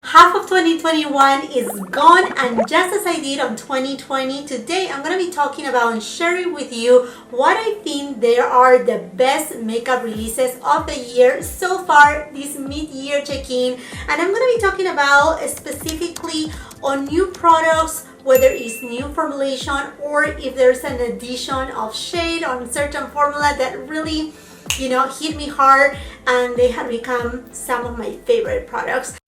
Half of 2021 is gone, and just as I did on 2020, today I'm going to be talking about and sharing with you what I think there are the best makeup releases of the year so far, this mid-year check-in. And I'm going to be talking about specifically on new products, whether it's new formulation or if there's an addition of shade on certain formula that really, hit me hard and they have become some of my favorite products.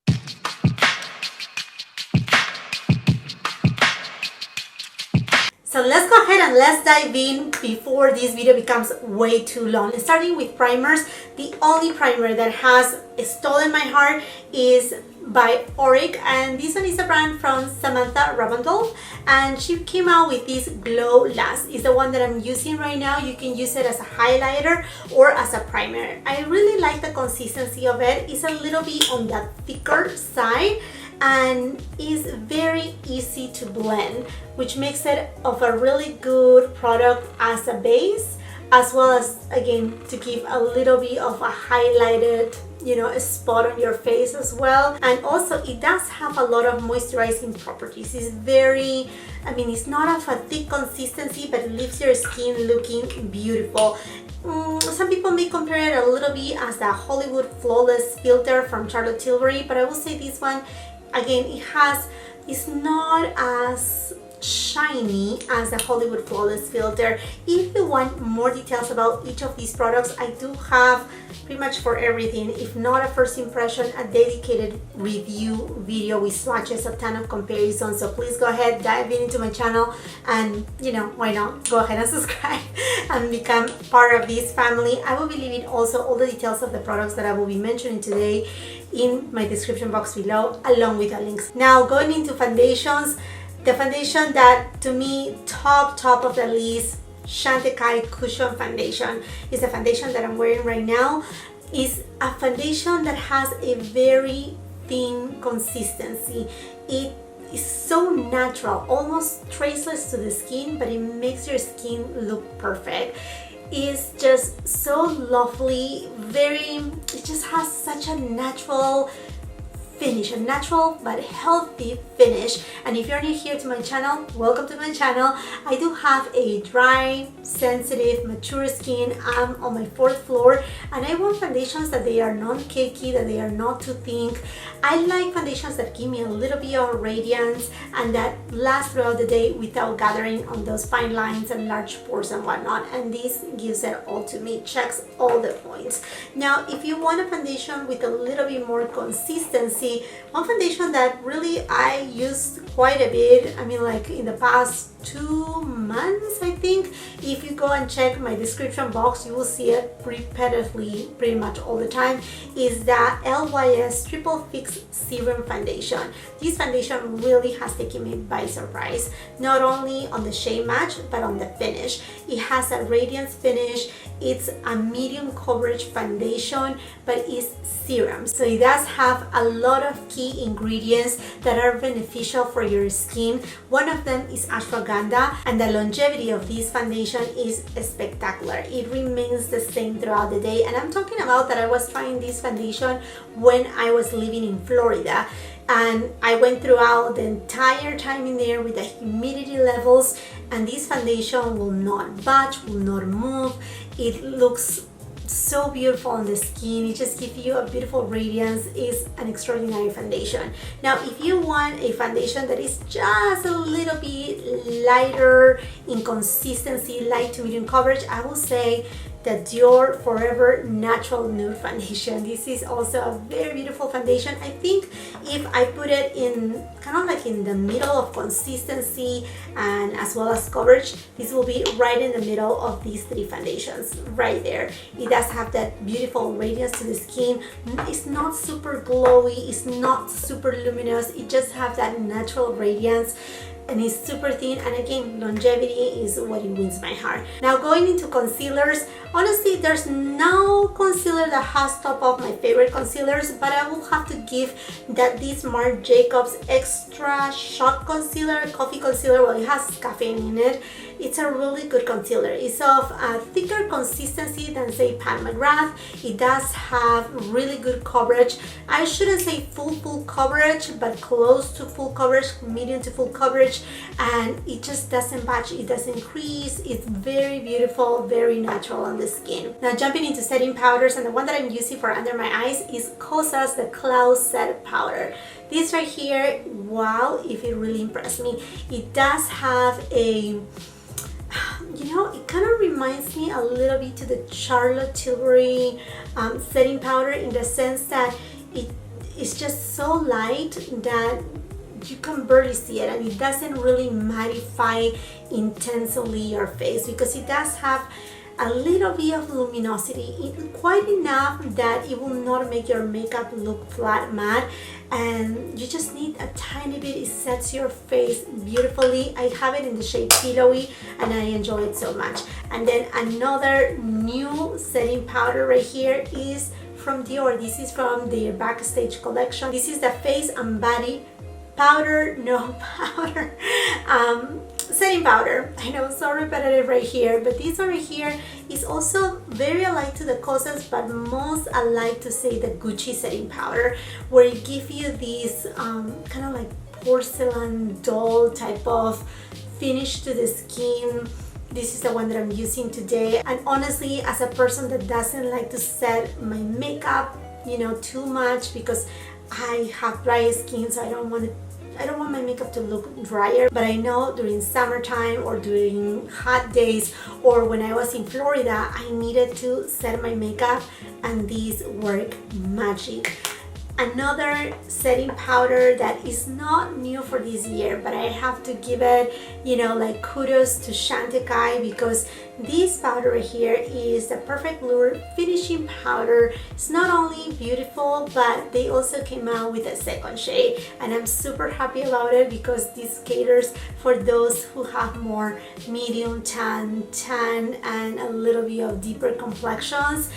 So let's go ahead and let's dive in before this video becomes way too long. Starting with primers, the only primer that has stolen my heart is by AURIC, and this one is a brand from Samantha Ravandolph, and she came out with this Glow Last. It's the one that I'm using right now. You can use it as a highlighter or as a primer. I really like the consistency of it. It's a little bit on the thicker side and is very easy to blend, which makes it of a really good product as a base, as well as, again, to give a little bit of a highlighted a spot on your face as well. And also it does have a lot of moisturizing properties. It's very, it's not of a thick consistency, but it leaves your skin looking beautiful. Some people may compare it a little bit as the Hollywood Flawless filter from Charlotte Tilbury, but I will say this one, again, it's not as shiny as the Hollywood Flawless filter. If you want more details about each of these products, I do have pretty much for everything, if not a first impression, a dedicated review video with swatches, a ton of comparisons. So please go ahead, dive into my channel, and why not go ahead and subscribe and become part of this family. I will be leaving also all the details of the products that I will be mentioning today in my description box below, along with the links. Now, going into foundations, the foundation that to me top of the list, CHANTECAILLE Cushion Foundation, is the foundation that I'm wearing right now. Is a foundation that has a very thin consistency. It is so natural, almost traceless to the skin, but it makes your skin look perfect. It's just so lovely, it just has such a natural finish, a natural but healthy finish. And if you're new here to my channel, welcome to my channel. I do have a dry, sensitive, mature skin. I'm on my 4th floor, and I want foundations that they are non-cakey, that they are not too thick. I like foundations that give me a little bit of radiance and that last throughout the day without gathering on those fine lines and large pores and whatnot, and this gives it all to me, checks all the points. Now, if you want a foundation with a little bit more consistency, one foundation that really I used quite a bit, like in the past 2 months, I think, if you go and check my description box, you will see it repetitively pretty much all the time, is the LYS Triple Fix Serum Foundation. This foundation really has taken me by surprise, not only on the shade match, but on the finish. It has a radiance finish. It's a medium coverage foundation, but it's serum, so it does have a lot of key ingredients that are beneficial for your skin. One of them is ashwagandha, and the longevity of this foundation is spectacular. It remains the same throughout the day, and I'm talking about that I was trying this foundation when I was living in Florida, and I went throughout the entire time in there with the humidity levels, and this foundation will not budge, will not move. It looks so beautiful on the skin. It just gives you a beautiful radiance. It's an extraordinary foundation. Now, if you want a foundation that is just a little bit lighter in consistency, light to medium coverage, I will say the Dior Forever Natural Nude Foundation. This is also a very beautiful foundation. I think if I put it in kind of like in the middle of consistency and as well as coverage, this will be right in the middle of these 3 foundations right there. It does have that beautiful radiance to the skin. It's not super glowy, it's not super luminous, it just has that natural radiance, and it's super thin, and again, longevity is what wins my heart. Now, going into concealers, honestly, there's no concealer that has top of my favorite concealers, but I will have to give that this Marc Jacobs Extra Shot Concealer, Coffee Concealer, well, it has caffeine in it. it's a really good concealer. It's of a thicker consistency than say Pat McGrath. It does have really good coverage. I shouldn't say full coverage, but close to full coverage, medium to full coverage, and it just doesn't patch, it doesn't crease. It's very beautiful, very natural on the skin. Now jumping into setting powders, and the one that I'm using for under my eyes is KOSAS the Cloud Set Powder. This right here, wow, if it really impressed me. It does have a, you know, it kind of reminds me a little bit to the Charlotte Tilbury setting powder, in the sense that it is just so light that you can barely see it, and it doesn't really mattify intensely your face, because it does have a little bit of luminosity, quite enough that it will not make your makeup look flat matte, and you just need a tiny bit. It sets your face beautifully. I have it in the shade Pillowy and I enjoy it so much. And then another new setting powder right here is from Dior. This is from their Backstage collection. This is the Face and Body powder, no powder, setting powder. I know, so repetitive right here, but this over here is also very alike to the KOSAS, but most alike to say the Gucci setting powder, where it gives you this kind of like porcelain doll type of finish to the skin. This is the one that I'm using today, and honestly, as a person that doesn't like to set my makeup, you know, too much, because I have dry skin, so I don't want my makeup to look drier. But I know during summertime or during hot days, or when I was in Florida, I needed to set my makeup, and these work magic. Another setting powder that is not new for this year, but I have to give it, you know, like kudos to CHANTECAILLE, because this powder here is the Perfect Blur finishing powder. It's not only beautiful, but they also came out with a second shade, and I'm super happy about it, because this caters for those who have more medium tan, and a little bit of deeper complexions.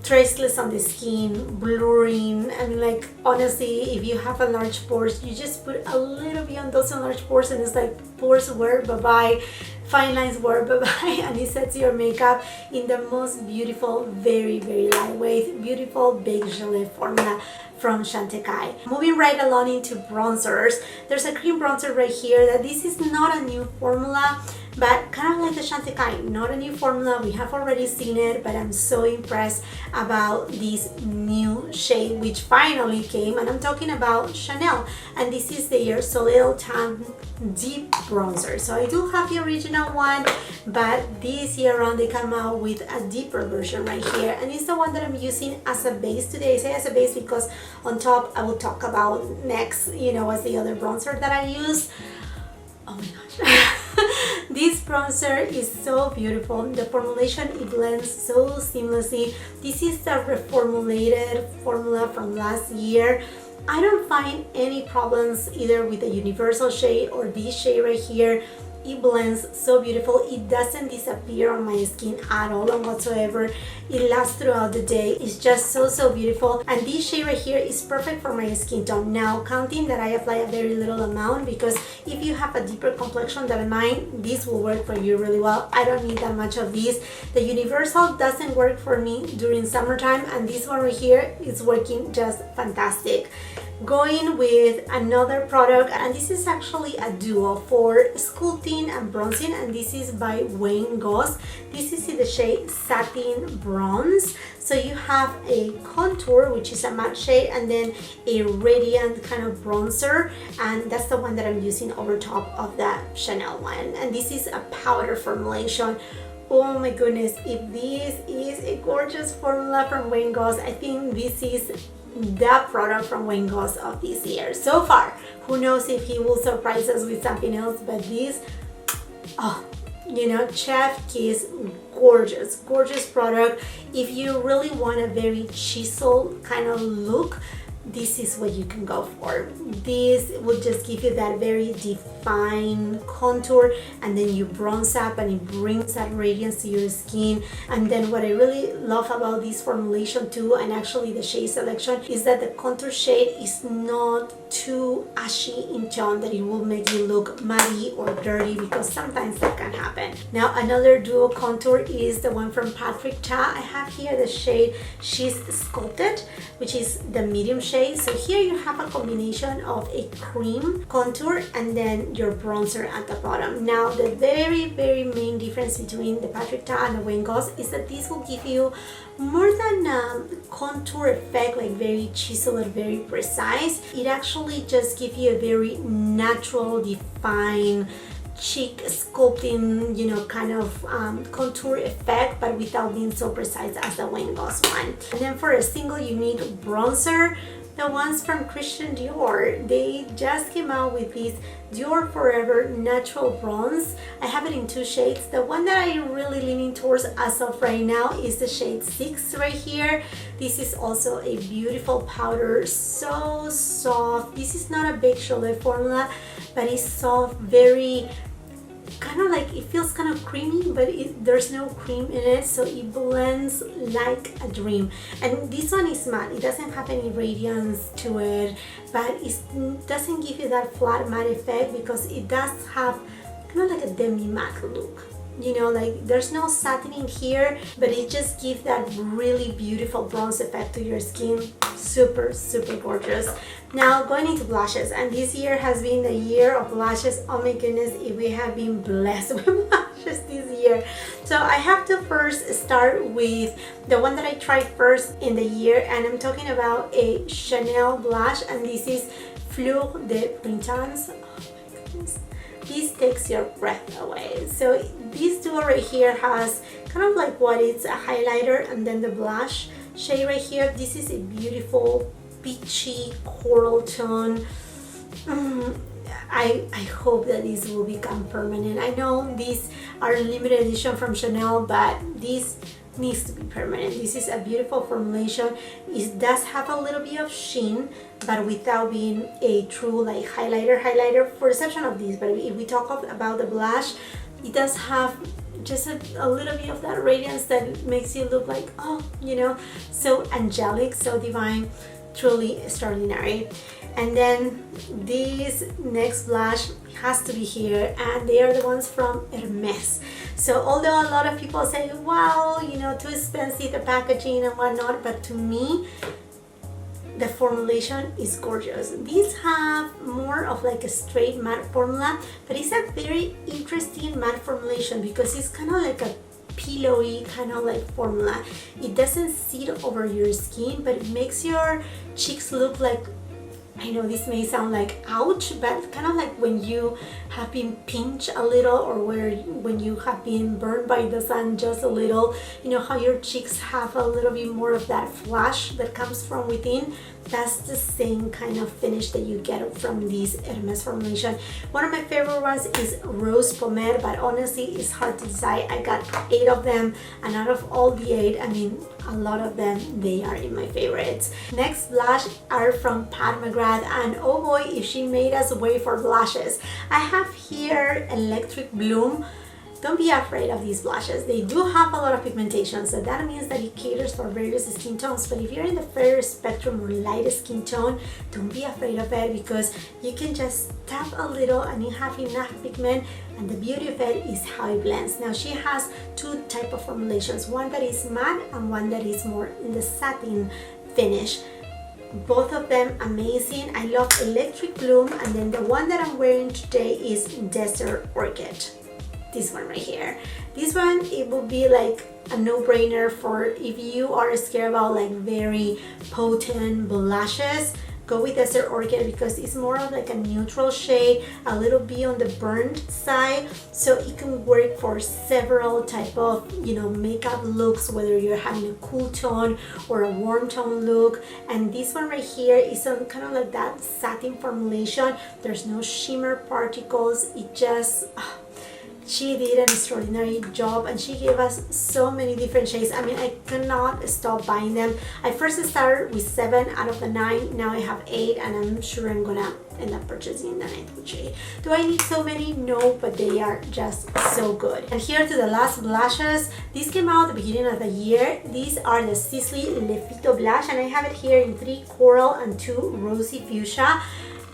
Traceless on the skin, blurring. I mean, like, honestly, if you have enlarged pores, you just put a little bit on those enlarged pores, and it's like pores were bye-bye, fine lines were bye-bye, and it sets your makeup in the most beautiful, very lightweight, beautiful beige gelée formula from CHANTECAILLE. Moving right along into bronzers, there's a cream bronzer right here that this is not a new formula, but kind of like the CHANTECAILLE, not a new formula. We have already seen it, but I'm so impressed about this new shade which finally came, and I'm talking about Chanel, and this is their Soleil Tan Deep Bronzer. So I do have the original one, but this year around they come out with a deeper version right here, and it's the one that I'm using as a base today. I say as a base because on top I will talk about next, you know, as the other bronzer that I use. Oh my gosh. This bronzer is so beautiful. The formulation, it blends so seamlessly. This is the reformulated formula from last year. I don't find any problems either with the universal shade or this shade right here. It blends so beautiful. It doesn't disappear on my skin at all and whatsoever. It lasts throughout the day. It's just so beautiful. And this shade right here is perfect for my skin tone. Now, counting that I apply a very little amount, because if you have a deeper complexion than mine, this will work for you really well. I don't need that much of this. The universal doesn't work for me during summertime, and this one right here is working just fantastic. Going with another product, and this is actually a duo for sculpting and bronzing, and this is by Wayne Goss. This is in the shade Satin Bronze. So you have a contour, which is a matte shade, and then a radiant kind of bronzer, and that's the one that I'm using over top of that Chanel one. And this is a powder formulation. Oh my goodness, if this is a gorgeous formula from Wayne Goss, I think this is the product from Wayne Goss of this year so far. Who knows if he will surprise us with something else, but this, oh, you know, chef kiss, gorgeous product. If you really want a very chisel kind of look, this is what you can go for. This will just give you that very defined contour, and then you bronze up and it brings that radiance to your skin. And then what I really love about this formulation too, and actually the shade selection, is that the contour shade is not too ashy in tone that it will make you look muddy or dirty, because sometimes that can happen. Now another duo contour is the one from Patrick Ta. I have here the shade She's Sculpted, which is the medium shade. So here you have a combination of a cream contour and then your bronzer at the bottom. Now the very main difference between the Patrick Ta and the Wayne Goss is that this will give you more than a contour effect, like very chiseled, very precise. It actually just gives you a very natural, defined cheek sculpting, you know, kind of contour effect, but without being so precise as the Wayne Goss one. And then for a single you need bronzer. The ones from Christian Dior, they just came out with this Dior Forever Natural Bronze. I have it in two shades. The one that I'm really leaning towards as of right now is the shade 6 right here. This is also a beautiful powder, so soft. This is not a big shoulder formula, but it's soft, very kind of like, it feels kind of creamy, but there's no cream in it, so it blends like a dream. And this one is matte. It doesn't have any radiance to it, but it doesn't give you that flat matte effect, because it does have kind of like a demi matte look. You know, like there's no satin in here, but it just gives that really beautiful bronze effect to your skin. Super gorgeous. Now going into blushes, and this year has been the year of blushes. Oh my goodness, if we have been blessed with blushes this year. So I have to first start with the one that I tried first in the year, and I'm talking about a Chanel blush, and this is Fleur de Printemps. Oh my goodness, this takes your breath away. So this duo right here has kind of like what is a highlighter and then the blush shade right here. This is a beautiful peachy coral tone. I hope that this will become permanent. I know these are limited edition from Chanel, but this needs to be permanent. This is a beautiful formulation. It does have a little bit of sheen, but without being a true like highlighter for exception of this. But if we talk about the blush, it does have just a little bit of that radiance that makes you look like, oh, you know, so angelic, so divine, truly extraordinary. And then this next blush has to be here, and they are the ones from Hermes. So although a lot of people say, wow, you know, too expensive, the packaging and whatnot, but to me the formulation is gorgeous. These have more of like a straight matte formula, but it's a very interesting matte formulation because it's kind of like a pillowy kind of like formula. It doesn't sit over your skin, but it makes your cheeks look like, I know this may sound like ouch, but kind of like when you have been pinched a little, or when you have been burned by the sun just a little, you know how your cheeks have a little bit more of that flash that comes from within. That's the same kind of finish that you get from this Hermes formulation. One of my favorite ones is Rose Pomade, but honestly it's hard to decide. I got 8 of them, and out of all the 8, I mean a lot of them, they are in my favorites. Next blush are from Pat McGrath, and oh boy, if she made us wait for blushes. I have here Electric Bloom. Don't be afraid of these blushes. They do have a lot of pigmentation, so that means that it caters for various skin tones. But if you're in the fair spectrum or light skin tone, don't be afraid of it, because you can just tap a little and you have enough pigment, and the beauty of it is how it blends. Now she has 2 types of formulations, one that is matte and one that is more in the satin finish. Both of them amazing. I love Electric Bloom, and then the one that I'm wearing today is Desert Orchid. This one right here. This one, it will be like a no-brainer for if you are scared about like very potent blushes. Go with Desert Orchid because it's more of like a neutral shade, a little bit on the burnt side, so it can work for several type of, you know, makeup looks, whether you're having a cool tone or a warm tone look. And this one right here is on kind of like that satin formulation. There's no shimmer particles. It just she did an extraordinary job, and she gave us so many different shades. I mean, I cannot stop buying them. I first started with 7 out of the 9. Now I have 8, and I'm sure I'm gonna end up purchasing the 9th shade. Do I need so many? No, but they are just so good. And here to the last blushes. These came out at the beginning of the year. These are the Sisley Le Fito blush, and I have it here in 3 coral and 2 rosy fuchsia.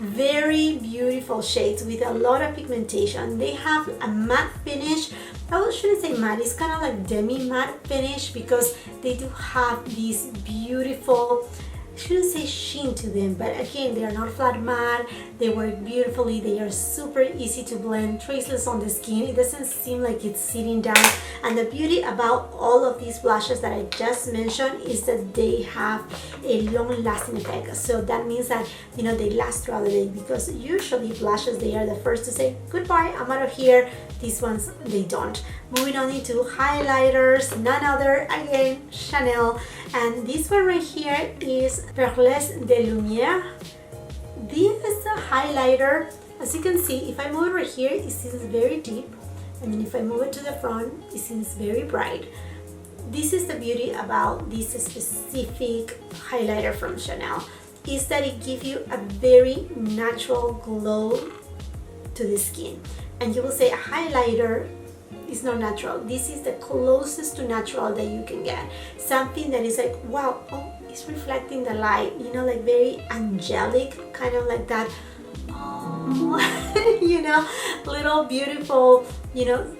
Very beautiful shades with a lot of pigmentation. They have a matte finish. I shouldn't say matte, it's kind of like demi matte finish because they do have these beautiful, I shouldn't say sheen to them, but again, they are not flat matte. They work beautifully. They are super easy to blend, traceless on the skin. It doesn't seem like it's sitting down. And the beauty about all of these blushes that I just mentioned is that they have a long-lasting effect. So that means that, you know, they last throughout the day, because usually blushes, they are the first to say goodbye, I'm out of here. These ones, they don't. Moving on into highlighters, none other, again, Chanel. And this one right here is Perles de Lumière. This is a highlighter. As you can see, if I move it right here, it seems very deep. And then if I move it to the front, it seems very bright. This is the beauty about this specific highlighter from Chanel, is that it gives you a very natural glow to the skin. And you will say a highlighter is not natural. This is the closest to natural that you can get. Something that is like, wow, oh, it's reflecting the light, you know, like very angelic, kind of like that. Oh, you know, little beautiful, you know,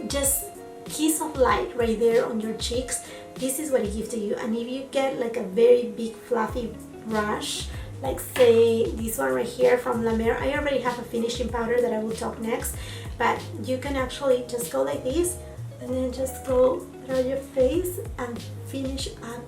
just kiss of light right there on your cheeks. This is what it gives to you. And if you get like a very big fluffy brush, like say this one right here from La Mer, I already have a finishing powder that I will talk next, but you can actually just go like this and then just go around your face and finish up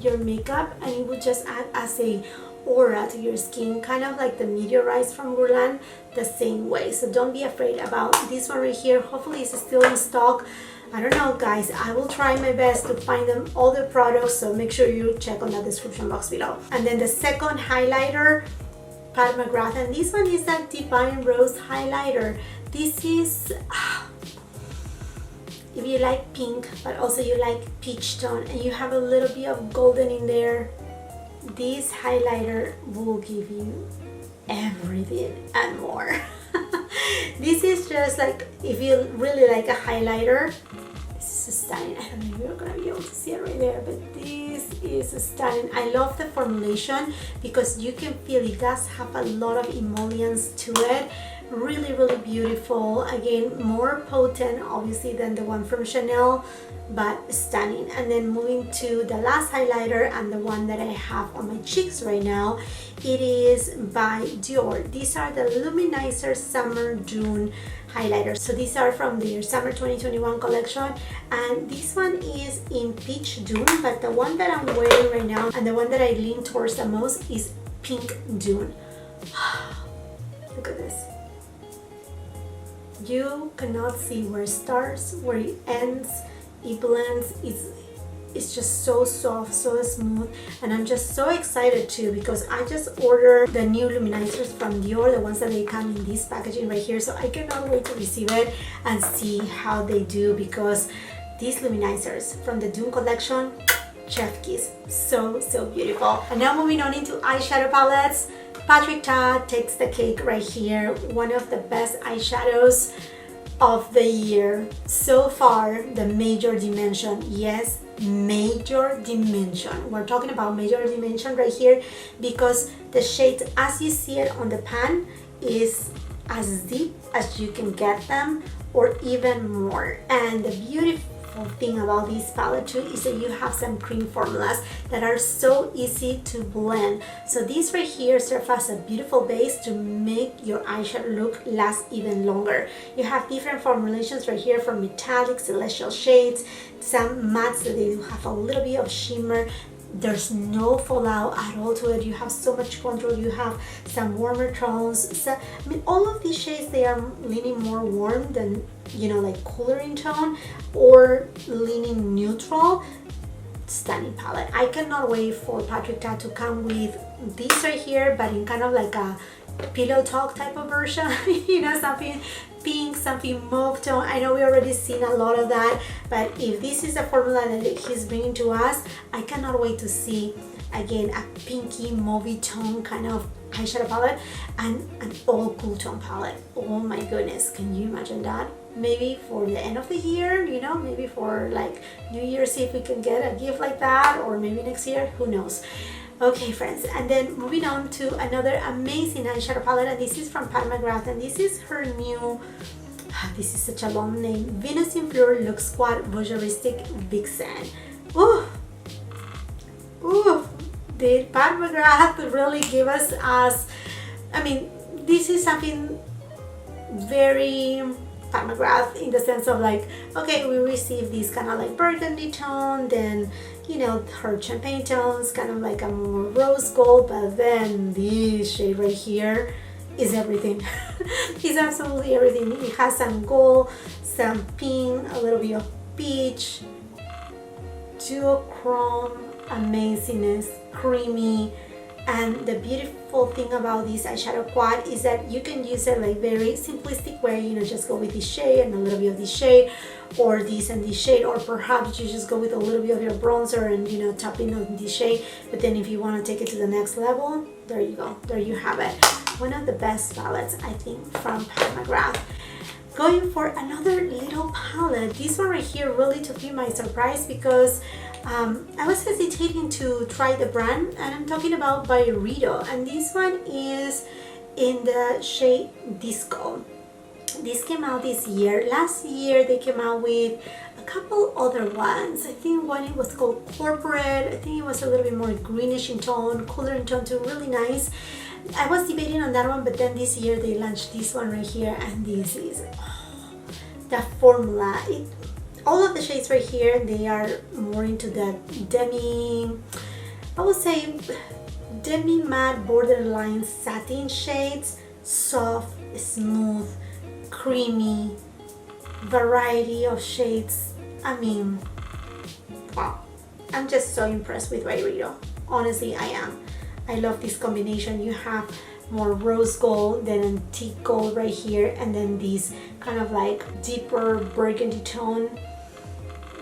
your makeup, and it will just add as a aura to your skin, kind of like the Meteorize from Guerlain, the same way. So don't be afraid about this one right here. Hopefully it's still in stock. I don't know, guys. I will try my best to find them, all the products, so make sure you check on the description box below. And then the second highlighter, Pat McGrath, and this one is that Divine Rose highlighter. This is if you like pink but also you like peach tone and you have a little bit of golden in there, this highlighter will give you everything and more. This is just like, if you really like a highlighter, this is stunning. I don't know if you're gonna be able to see it right there, but this is stunning. I love the formulation because you can feel it does have a lot of emollients to it. Really, really beautiful. Again, more potent obviously than the one from Chanel, but stunning. And then moving to the last highlighter, and the one that I have on my cheeks right now, it is by Dior. These are the Luminizer Summer Dune highlighters. So these are from their Summer 2021 collection, and this one is in Peach Dune, but the one that I'm wearing right now and the one that I lean towards the most is Pink Dune. Look at this. You cannot see where it starts, where it ends. It blends. It's just so soft, so smooth, and I'm just so excited too because I just ordered the new luminizers from Dior, the ones that they come in this packaging right here, so I cannot wait to receive it and see how they do, because these luminizers from the Dune collection, chef kiss, so beautiful. And now moving on into eyeshadow palettes. Patrick Ta takes the cake right here. One of the best eyeshadows of the year so far, the Major Dimension. Yes, Major Dimension. We're talking about Major Dimension right here because the shades, as you see it on the pan, is as deep as you can get them, or even more. And the beautiful thing about this palette too is that you have some cream formulas that are so easy to blend. So these right here serve as a beautiful base to make your eyeshadow look last even longer. You have different formulations right here, from metallic, celestial shades, some mattes that they do have a little bit of shimmer. There's no fallout at all to it. You have so much control. You have some warmer tones. So, I mean, all of these shades, they are leaning more warm than, you know, like cooler in tone, or leaning neutral. Stunning palette. I cannot wait for Patrick Ta to come with these right here, but in kind of like a pillow talk type of version. You know, something pink, something mauve tone. I know we already seen a lot of that, but if this is the formula that he's bringing to us, I cannot wait to see again a pinky mauvey tone kind of eyeshadow palette and an all cool tone palette. Oh my goodness, can you imagine that? Maybe for the end of the year, you know, maybe for like New Year's, see if we can get a gift like that, or maybe next year, who knows. Okay friends, and then moving on to another amazing eyeshadow palette, and this is from Pat McGrath, and this is her new, this is such a long name, Venus in Fleur Look Squad Voyeuristic Vixen. Ooh, ooh, did Pat McGrath really give us, I mean, this is something very Pat McGrath in the sense of like, okay, we received this kind of like burgundy tone, then you know her champagne tones, kind of like a more rose gold, but then this shade right here is everything. It's absolutely everything. It has some gold, some pink, a little bit of peach, duochrome amazingness, creamy. And the beautiful thing about this eyeshadow quad is that you can use it like very simplistic way, you know, just go with this shade and a little bit of this shade, or this and this shade, or perhaps you just go with a little bit of your bronzer and, you know, tap in on this shade. But then if you want to take it to the next level, there you go, there you have it. One of the best palettes, I think, from Pat McGrath. Going for another little palette. This one right here really took me by surprise because I was hesitating to try the brand, and I'm talking about Byredo, and this one is in the shade Disco. This came out this year. Last year they came out with a couple other ones. I think one it was called Corporate. I think it was a little bit more greenish in tone, cooler in tone too, really nice. I was debating on that one, but then this year they launched this one right here, and this is the formula. All of the shades right here, they are more into that demi, I would say demi matte borderline satin shades, soft, smooth, creamy, variety of shades. I mean, wow, I'm just so impressed with Byredo. Honestly, I am. I love this combination. You have more rose gold, then antique gold right here, and then this kind of like deeper burgundy tone.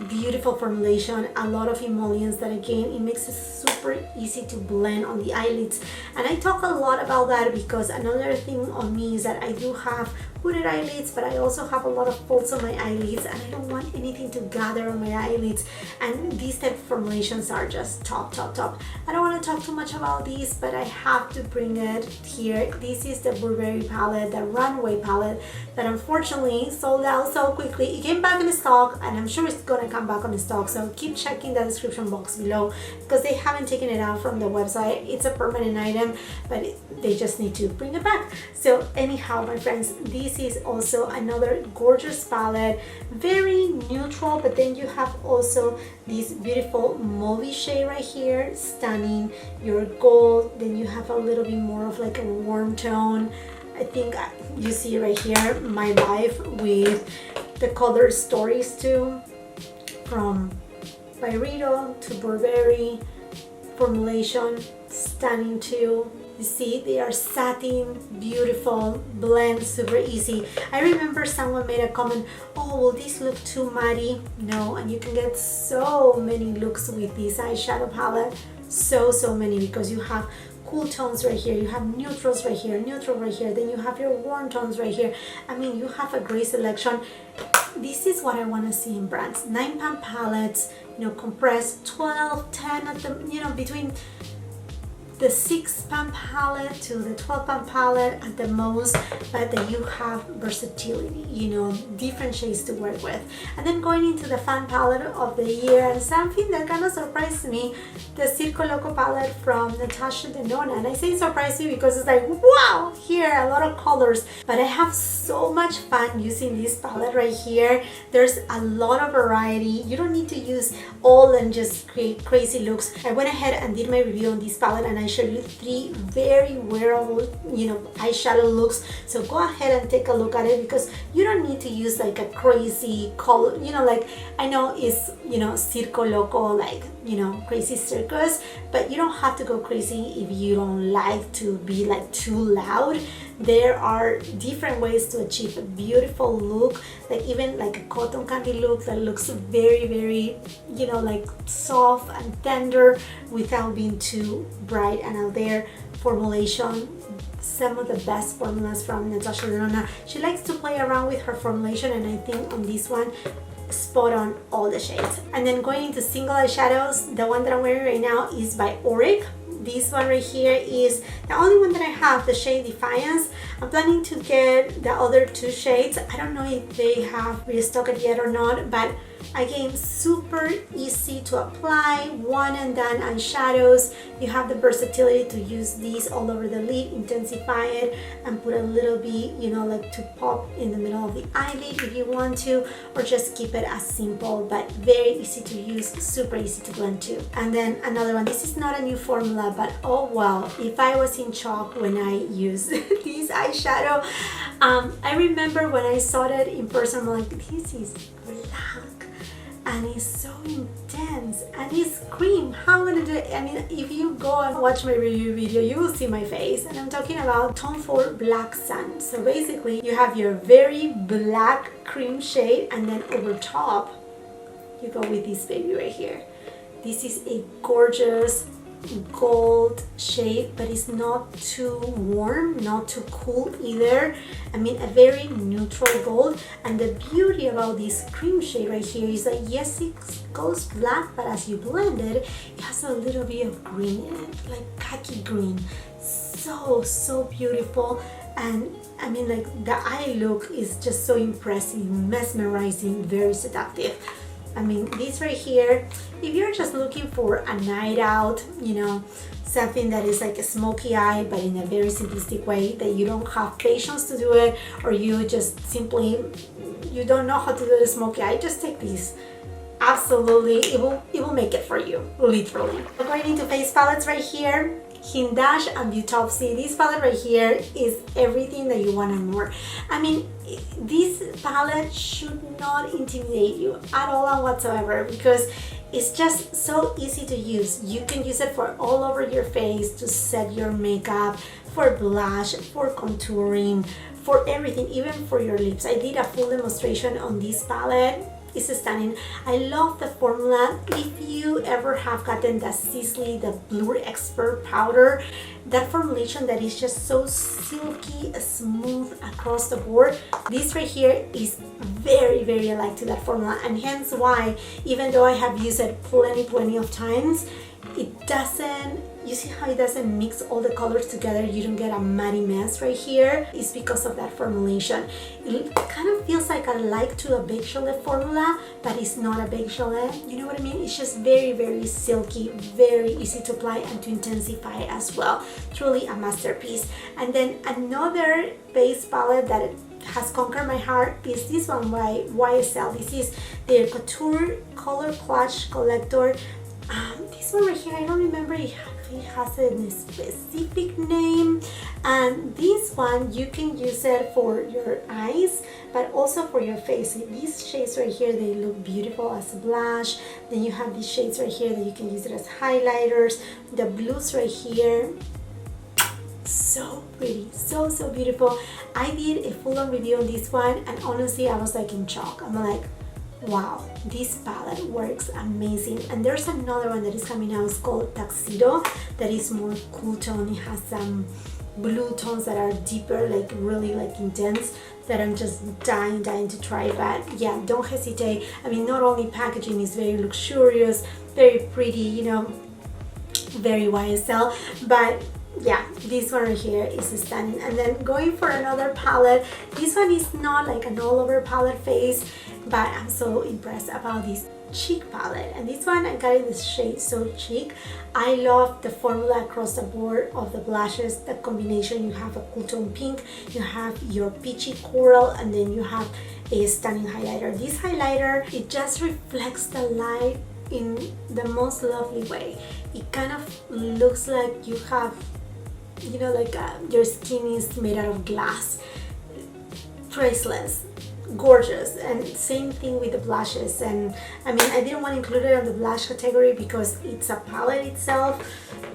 Beautiful formulation, a lot of emollients that again, it makes it super easy to blend on the eyelids. And I talk a lot about that because another thing on me is that I do have hooded eyelids, but I also have a lot of folds on my eyelids, and I don't want anything to gather on my eyelids, and these type of formulations are just top. I don't want to talk too much about these, but I have to bring it here. This is the Burberry palette, the Runway palette, that unfortunately sold out so quickly. It came back in stock, and I'm sure it's gonna come back on stock, so keep checking the description box below because they haven't taken it out from the website. It's a permanent item, but they just need to bring it back. So anyhow, my friends, this is also another gorgeous palette, very neutral, but then you have also this beautiful mauvey shade right here, stunning, your gold, then you have a little bit more of like a warm tone. I think you see right here my life with the color stories too, from Byredo to Burberry formulation, stunning too. You see, they are satin, beautiful, blend, super easy. I remember someone made a comment, oh, will this look too matte? No, and you can get so many looks with this eyeshadow palette. So many, because you have cool tones right here, you have neutrals right here, neutral right here, then you have your warm tones right here. I mean, you have a great selection. This is what I want to see in brands. 9-pound palettes, you know, compressed, 12, 10 at the, you know, between the 6-pound palette to the 12-pound palette at the most, but that you have versatility, you know, different shades to work with. And then going into the fan palette of the year, and something that kind of surprised me, the Circo Loco palette from Natasha Denona. And I say surprised me because it's like, wow, here a lot of colors, but I have so much fun using this palette right here. There's a lot of variety. You don't need to use all and just create crazy looks. I went ahead and did my review on this palette, and I showed you 3 very wearable, you know, eyeshadow looks. So go ahead and take a look at it, because you don't need to use like a crazy color, you know, like I know it's, you know, Circo Loco, like, you know, crazy circus, but you don't have to go crazy if you don't like to be like too loud. There are different ways to achieve a beautiful look, like even like a cotton candy look that looks very, you know, like soft and tender without being too bright and out there. Formulation, some of the best formulas from Natasha Denona. She likes to play around with her formulation, and I think on this one, spot on all the shades. And then going into single eyeshadows, the one that I'm wearing right now is by AURIC. This one right here is the only one that I have, the shade Defiance. I'm planning to get the other two shades. I don't know if they have restocked yet or not, but again, super easy to apply, one and done eyeshadows. You have the versatility to use these all over the lid, intensify it, and put a little bit, you know, like to pop in the middle of the eyelid if you want to, or just keep it as simple, but very easy to use, super easy to blend too. And then another one, this is not a new formula, but oh well, if I was in shock when I used this eyeshadow. I remember when I saw it in person, I'm like, this is black and it's so intense and it's cream. How am I gonna do it? I mean, if you go and watch my review video, you will see my face, and I'm talking about Tom Ford Black Sun. So basically you have your very black cream shade, and then over top you go with this baby right here. This is a gorgeous gold shade, but it's not too warm, not too cool either. I mean, a very neutral gold. And the beauty about this cream shade right here is that yes, it goes black, but as you blend it, it has a little bit of green in it, like khaki green. So beautiful. And I mean, like, the eye look is just so impressive, mesmerizing, very seductive. I mean, this right here, if you're just looking for a night out, you know, something that is like a smoky eye, but in a very simplistic way, that you don't have patience to do it, or you just simply, you don't know how to do the smoky eye, just take this. Absolutely, it will make it for you, literally. We're going into face palettes right here. Hindash and Beautopsy. This palette right here is everything that you want and more. I mean, this palette should not intimidate you at all and whatsoever, because it's just so easy to use. You can use it for all over your face, to set your makeup, for blush, for contouring, for everything, even for your lips. I did a full demonstration on this palette. It's stunning. I love the formula. If you ever have gotten the Sisley, the Blur Expert powder, that formulation that is just so silky, smooth across the board, this right here is very alike to that formula, and hence why, even though I have used it plenty of times, it doesn't, you see how it doesn't mix all the colors together, you don't get a muddy mess right here. It's because of that formulation. It kind of feels like a like to a Bake Chalet formula, but it's not a Bake Chalet, you know what I mean? It's just very silky, very easy to apply and to intensify as well. Truly a masterpiece. And then another base palette that has conquered my heart is this one by YSL. This is their Couture Color Clutch Collector. This one right here, I don't remember if it has a specific name, and this one you can use it for your eyes but also for your face. These shades right here, they look beautiful as a blush. Then you have these shades right here that you can use it as highlighters. The blues right here, so pretty, so beautiful. I did a full-on review on this one, and honestly I was like in shock. I'm like, wow, this palette works amazing. And there's another one that is coming out, it's called Tuxedo, that is more cool tone. It has some blue tones that are deeper, like really like intense, that I'm just dying to try. But yeah, don't hesitate. I mean, not only packaging is very luxurious, very pretty, you know, very YSL, but yeah, this one right here is stunning. And then going for another palette, this one is not like an all over palette face, but I'm so impressed about this Cheek palette. And this one I got in this shade So Cheek. I love the formula across the board of the blushes, the combination. You have a cool tone pink, you have your peachy coral, and then you have a stunning highlighter. This highlighter, it just reflects the light in the most lovely way. It kind of looks like you have, you know, like your skin is made out of glass. Priceless, gorgeous. And same thing with the blushes. And I mean, I didn't want to include it on the blush category because it's a palette itself,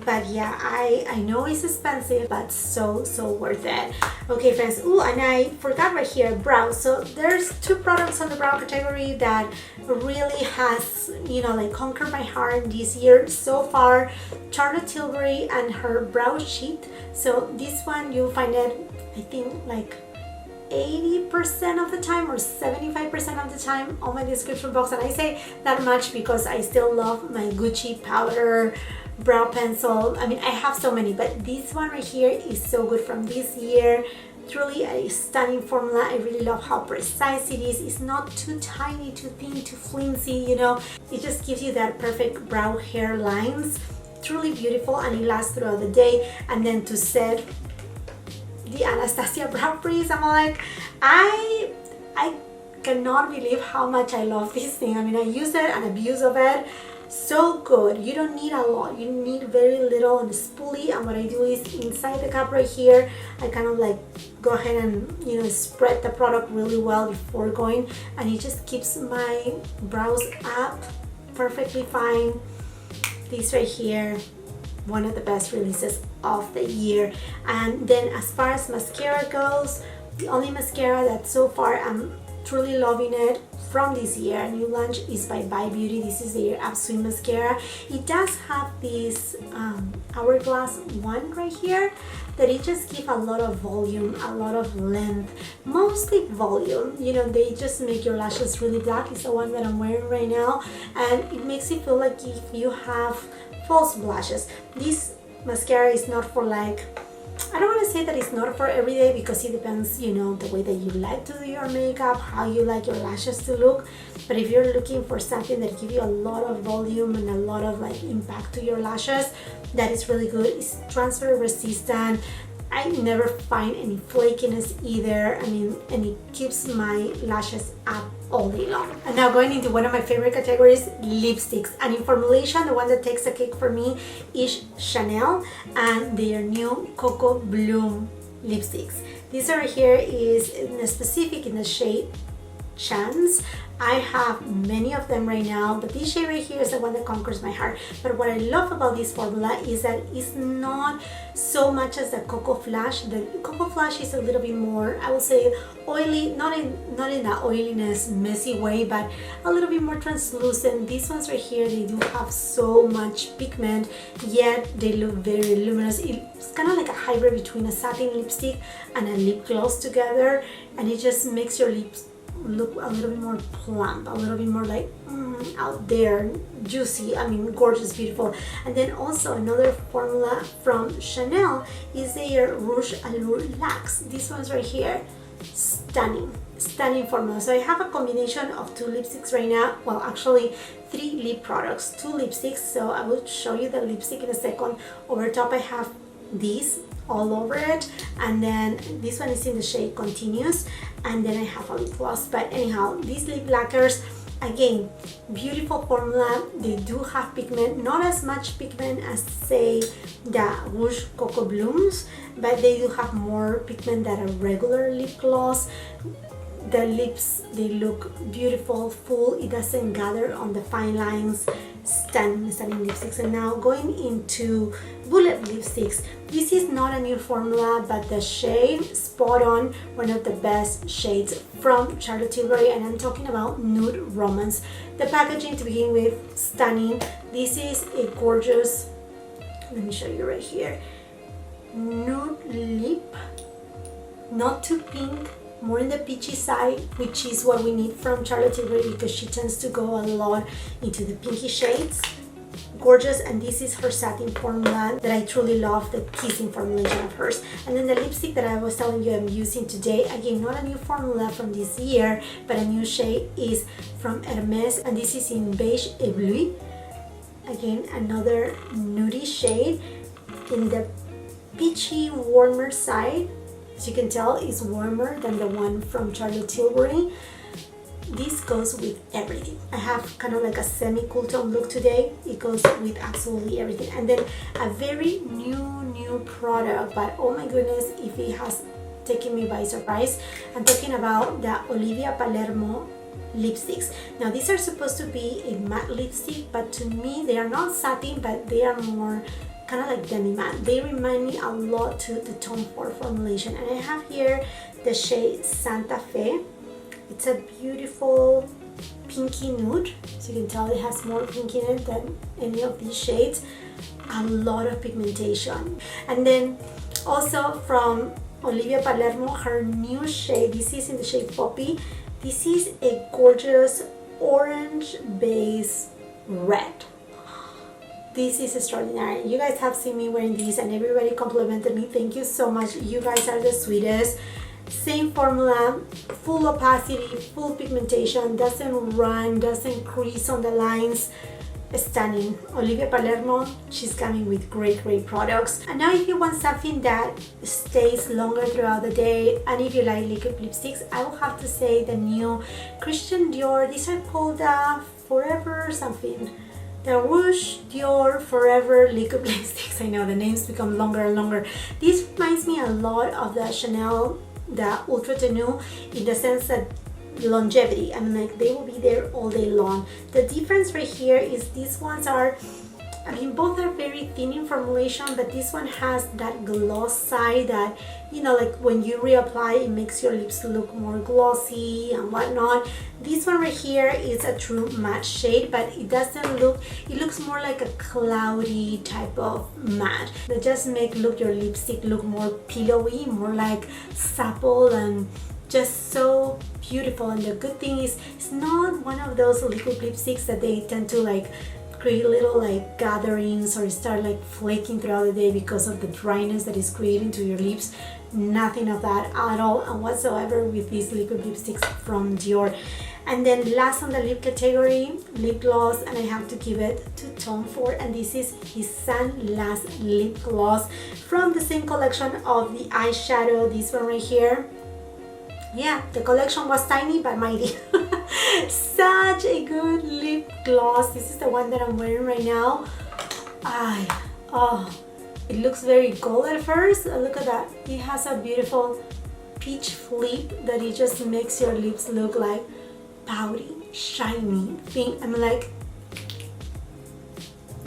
but yeah, I know it's expensive, but so worth it. Okay friends, ooh, and I forgot right here, brow. So there's two products on the brow category that really has, you know, like conquered my heart this year so far. Charlotte Tilbury and her brow sheet. So this one you'll find it, I think, like 80% of the time or 75% of the time on my description box. And I say that much because I still love my Gucci powder brow pencil. I mean, I have so many, but this one right here is so good from this year. Truly a stunning formula. I really love how precise it is. It's not too tiny, too thin, too flimsy, you know. It just gives you that perfect brow hair lines. Truly beautiful, and it lasts throughout the day. And then to set the Anastasia brow freeze, I'm like, I cannot believe how much I love this thing. I mean, I use it and abuse of it. So good. You don't need a lot, you need very little and spoolie. And what I do is inside the cup right here, I kind of like go ahead and, you know, spread the product really well before going, and it just keeps my brows up perfectly fine. This right here, one of the best releases of the year. And then as far as mascara goes, the only mascara that so far I'm truly loving it from this year, new launch, is by Beauty. This is their Upswing mascara. It does have this hourglass one right here that it just gives a lot of volume, a lot of length, mostly volume. You know, they just make your lashes really black. It's the one that I'm wearing right now, and it makes it feel like if you have false blushes. This mascara is not for, like, I don't want to say that it's not for every day, because it depends, you know, the way that you like to do your makeup, how you like your lashes to look. But if you're looking for something that gives you a lot of volume and a lot of like impact to your lashes, that is really good. It's transfer resistant. I never find any flakiness either. I mean, and it keeps my lashes up all day long. And now going into one of my favorite categories, lipsticks. And in formulation, the one that takes the cake for me is Chanel and their new Cocoa Bloom lipsticks. This right here is specific in the shade Chance. I have many of them right now, but this shade right here is the one that conquers my heart. But what I love about this formula is that it's not so much as the Cocoa Flash. The Cocoa Flash is a little bit more, I would say, oily, not in that oiliness messy way, but a little bit more translucent. These ones right here, they do have so much pigment, yet they look very luminous. It's kind of like a hybrid between a satin lipstick and a lip gloss together, and it just makes your lips look a little bit more plump, a little bit more like out there, juicy. I mean, gorgeous, beautiful. And then also another formula from Chanel is their Rouge Allure Lax. These ones right here, stunning formula. So I have a combination of two lipsticks right now. Well, actually 3 lip products, 2 lipsticks. So I will show you the lipstick in a second. Over top I have these all over it, and then this one is in the shade Continuous, and then I have a lip gloss. But anyhow, these lip lacquers, again, beautiful formula. They do have pigment, not as much pigment as say the Rouge Cocoa Blooms, but they do have more pigment than a regular lip gloss. The lips, they look beautiful, full. It doesn't gather on the fine lines. Stunning lipsticks. And now going into bullet lipsticks. This is not a new formula, but the shade Spot On, one of the best shades from Charlotte Tilbury, and I'm talking about Nude Romance. The packaging to begin with, stunning. This is a gorgeous, let me show you right here, nude lip, not too pink, more in the peachy side, which is what we need from Charlotte Tilbury, because she tends to go a lot into the pinky shades. Gorgeous. And this is her satin formula that I truly love, the kissing formulation of hers. And then the lipstick that I was telling you I'm using today, again, not a new formula from this year, but a new shade, is from Hermes, and this is in Beige et Bleu. Again, another nudie shade in the peachy, warmer side. As you can tell, it's warmer than the one from Charlotte Tilbury. This goes with everything. I have kind of like a semi-cool tone look today. It goes with absolutely everything. And then a very new product, but oh my goodness, if it has taken me by surprise. I'm talking about the Olivia Palermo lipsticks. Now these are supposed to be a matte lipstick, but to me they are not satin, but they are more kind of like demi-matte. They remind me a lot to the Tom Ford formulation. And I have here the shade Santa Fe. It's a beautiful pinky nude. So you can tell it has more pink in it than any of these shades. A lot of pigmentation. And then also from Olivia Palermo, her new shade, this is in the shade Poppy. This is a gorgeous orange base red. This is extraordinary. You guys have seen me wearing these and everybody complimented me. Thank you so much. You guys are the sweetest. Same formula, full opacity, full pigmentation, doesn't run, doesn't crease on the lines. Stunning. Olivia Palermo, she's coming with great products. And now if you want something that stays longer throughout the day, and if you like liquid lipsticks, I will have to say the new Christian Dior, these are called Forever something. The Rouge Dior Forever liquid lipsticks. I know the names become longer and longer. This reminds me a lot of the Chanel, the Ultra Tenue, in the sense that longevity. I mean, like, they will be there all day long. The difference right here is these ones are, I mean, both are very thin in formulation, but this one has that gloss side that, you know, like when you reapply, it makes your lips look more glossy and whatnot. This one right here is a true matte shade, but it doesn't look, it looks more like a cloudy type of matte that just make your lipstick look more pillowy, more like supple and just so beautiful. And the good thing is, it's not one of those liquid lipsticks that they tend to like create little like gatherings or start like flaking throughout the day because of the dryness that is creating to your lips. Nothing of that at all and whatsoever with these liquid lipsticks from Dior. And then last on the lip category, lip gloss, and I have to give it to Tom Ford, and this is his Sun Last lip gloss from the same collection of the eyeshadow, this one right here. Yeah, the collection was tiny but mighty. Such a good lip gloss. This is the one that I'm wearing right now. Oh, it looks very gold at first. Look at that. It has a beautiful peach flip that it just makes your lips look like pouty, shiny thing. I'm like,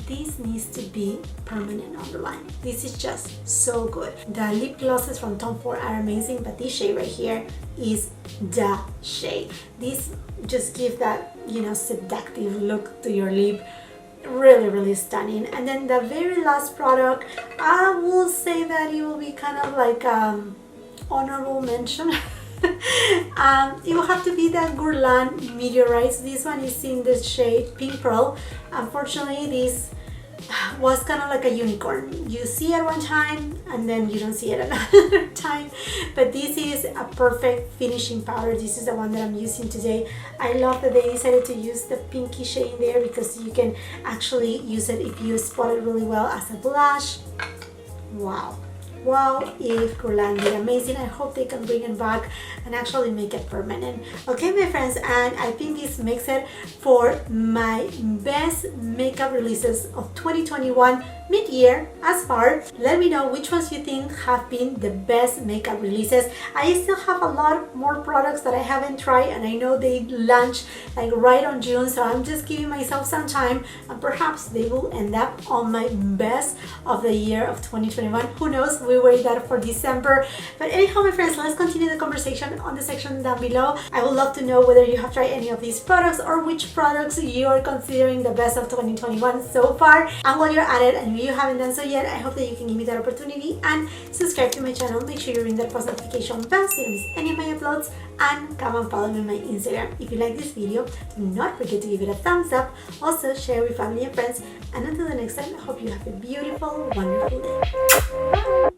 this needs to be permanent on the line. This is just so good. The lip glosses from Tom Ford are amazing, but this shade right here is the shade. This just gives that, you know, seductive look to your lip. Really stunning. And then the very last product, I will say that it will be kind of like honorable mention. It will have to be the Guerlain Meteorites. This one is in the shade Pink Pearl. Unfortunately, this was kind of like a unicorn. You see it one time and then you don't see it another time, but this is a perfect finishing powder. This is the one that I'm using today. I love that they decided to use the pinky shade in there because you can actually use it if you spot it really well as a blush. Wow, if Guerlain did amazing. I hope they can bring it back and actually make it permanent. Okay, my friends, and I think this makes it for my best makeup releases of 2021 mid-year as far. Let me know which ones you think have been the best makeup releases. I still have a lot more products that I haven't tried, and I know they launch like right on June, so I'm just giving myself some time and perhaps they will end up on my best of the year of 2021. Who knows? We wait that for December. But anyhow, my friends, let's continue the conversation on the section down below. I would love to know whether you have tried any of these products or which products you are considering the best of 2021 so far. And while you're at it, and if you haven't done so yet, I hope that you can give me that opportunity and subscribe to my channel. Make sure you ring that post notification bell so you don't miss any of my uploads, and come and follow me on my Instagram. If you like this video, do not forget to give it a thumbs up. Also share with family and friends, and until the next time, I hope you have a beautiful, wonderful day. Bye.